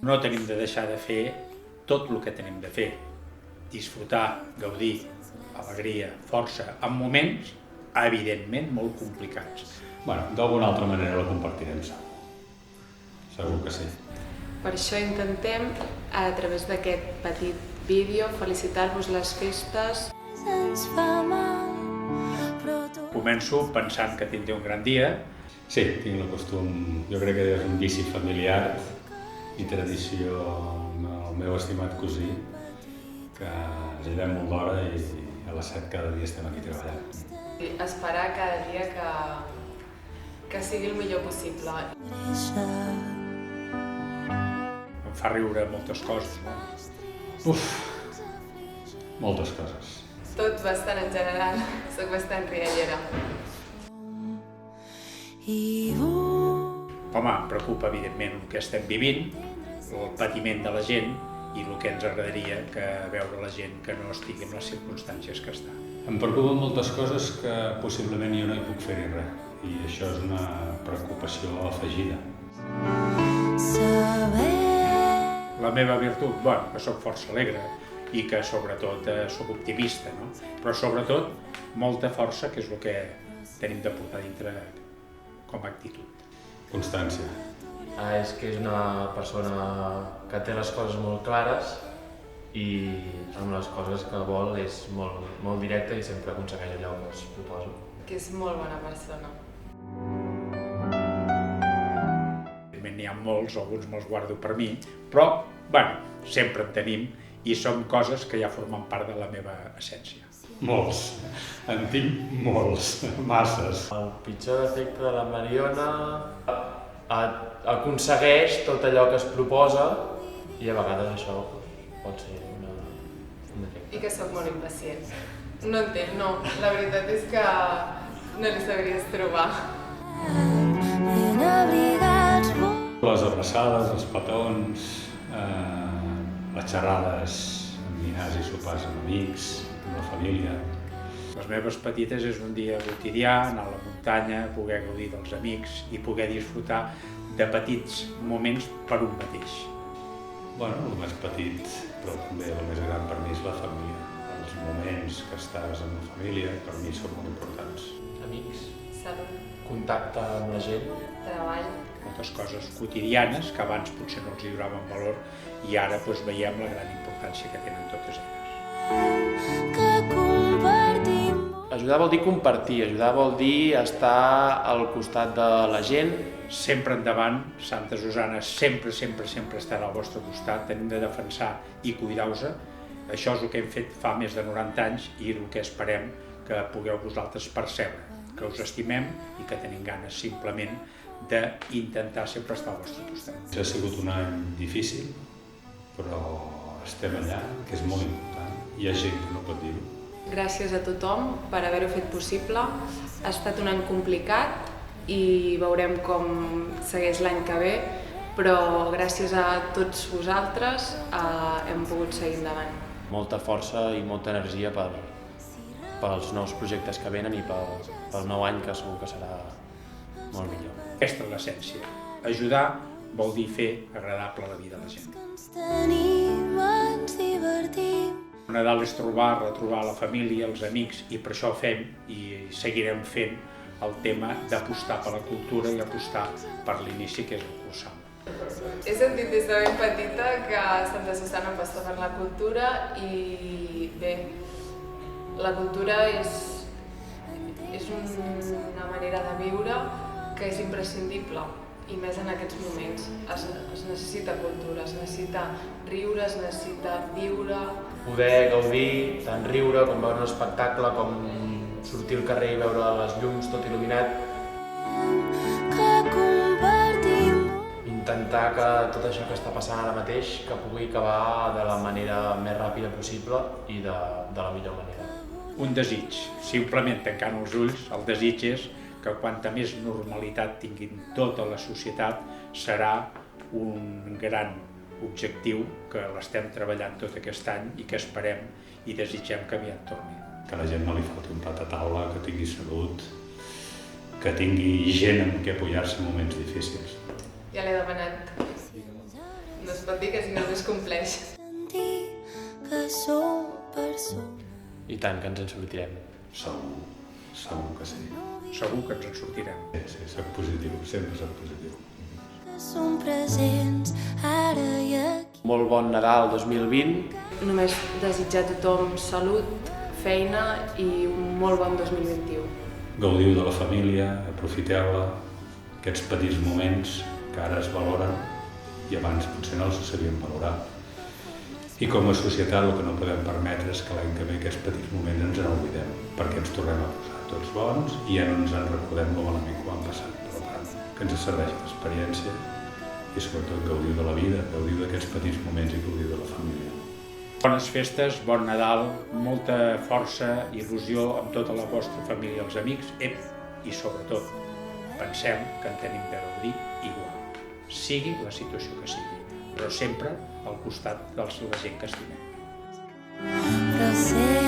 No tenim de deixar de fer tot el que tenim de fer. Disfrutar, gaudir, alegria, força, en moments, evidentment, molt complicats. Bueno, d'alguna altra manera la compartirem segur. Segur que sí. Per això intentem, a través d'aquest petit vídeo, felicitar-vos les festes. Començo pensant que tindré un gran dia. Sí, tinc el costum, jo crec que és un vici familiar i tradició amb el meu estimat cosí, que ens llevem molt d'hora i a les 7 cada dia estem aquí treballant. I esperar cada dia que sigui el millor possible. Em fa riure moltes coses, no? Uf, moltes coses. Tot bastant en general, soc bastant riallera. Home, em preocupa evidentment el que estem vivint, el patiment de la gent i el que ens agradaria que veure la gent que no estigui en les circumstàncies que està. Em preocupen moltes coses que possiblement jo no hi puc fer-hi res, i això és una preocupació afegida. La meva virtut, bueno, que sóc força alegre i que sobretot sóc optimista, no? Però sobretot molta força, que és el que tenim de portar dintre com a actitud. Constància. És que és una persona que té les coses molt clares i amb les coses que vol és molt directa i sempre aconsegueix allò que es proposa. Que és molt bona persona. N'hi ha molts, alguns me'ls guardo per mi, però, bueno, sempre en tenim i són coses que ja formen part de la meva essència. Molts. En tinc molts, masses. El pitjor defecte de la Mariona aconsegueix tot allò que es proposa i a vegades això pot ser un defecte. I que sóc molt impacient. No entenc, no. La veritat és que no li sabries trobar. Les abraçades, els petons, les xerrades amb dinars i sopars amb amics, amb la família. Les meves petites és un dia quotidià, anar a la muntanya, poder gaudir dels amics i poder disfrutar de petits moments per un mateix. Bueno, el més petit, però també el més gran per mi és la família. Els moments que estàs amb la família per mi són molt importants. Amics, Salut, contacte amb la gent. treball. Moltes coses quotidianes que abans potser no els hi donaven valor i ara doncs, veiem la gran importància que tenen totes elles. Ajudar vol dir compartir, ajudar vol dir estar al costat de la gent. Sempre endavant, Santa Susana sempre estarà al vostre costat, tenim de defensar i cuidar-vos. Això és el que hem fet fa més de 90 anys i el que esperem que pugueu vosaltres percebre, que us estimem i que tenim ganes simplement d'intentar sempre estar al vostre costat. Ha sigut un any difícil, però estem allà, que és molt important. Hi ha gent que no pot dir-ho. Gràcies a tothom per haver-ho fet possible. Ha estat un any complicat i veurem com segueix l'any que ve, però gràcies a tots vosaltres hem pogut seguir endavant. Molta força i molta energia pels nous projectes que venen i pel nou any, que segur que serà molt millor. Aquesta és l'essència. Ajudar vol dir fer agradable la vida a la gent. El Nadal és retrobar la família, els amics, i per això fem i seguirem fent el tema d'apostar per la cultura i apostar per l'inici, que és el cursal. He sentit des de ben petita que Santa Susana aposta per la cultura i bé, la cultura és una manera de viure que és imprescindible i més en aquests moments. Es necessita cultura, es necessita riure, es necessita viure. Poder gaudir, tant riure com veure un espectacle, com sortir al carrer i veure les llums tot il·luminat. Intentar que tot això que està passant ara mateix que pugui acabar de la manera més ràpida possible i de la millor manera. Un desig, simplement tancant els ulls, el desig és que quanta més normalitat tinguin tota la societat serà un gran objectiu que l'estem treballant tot aquest any i que esperem i desitgem que aviat torni. Que la gent no li falti un plat a taula, que tingui salut, que tingui gent amb què apoyar-se en moments difícils. Ja l'he demanat. No No es pot dir que si no es compleix. I tant, que ens en sortirem. Segur que sí. Segur que ens en sortirem. Sí, soc positiu, sempre soc positiu. Som presents ara i aquí. Molt bon Nadal 2020. Només desitjar a tothom salut, feina i un molt bon 2021. Gaudiu de la família, aprofiteu-la, aquests petits moments que ara es valoren i abans potser no els sabíem valorar. I com a societat el que no podem permetre és que l'any que ve aquests petits moments ens en oblidem, perquè ens tornem a posar tots bons i ja no ens en recordem lo malament que ho han passat. Per tant, que ens serveixi d'experiència i sobretot gaudiu de la vida, gaudiu d'aquests petits moments i gaudiu de la família. Bones festes, bon Nadal, molta força i il·lusió amb tota la vostra família i els amics, i sobretot pensem que en tenim de gaudir igual, sigui la situació que sigui, però sempre al costat de la gent que estimem. Però sé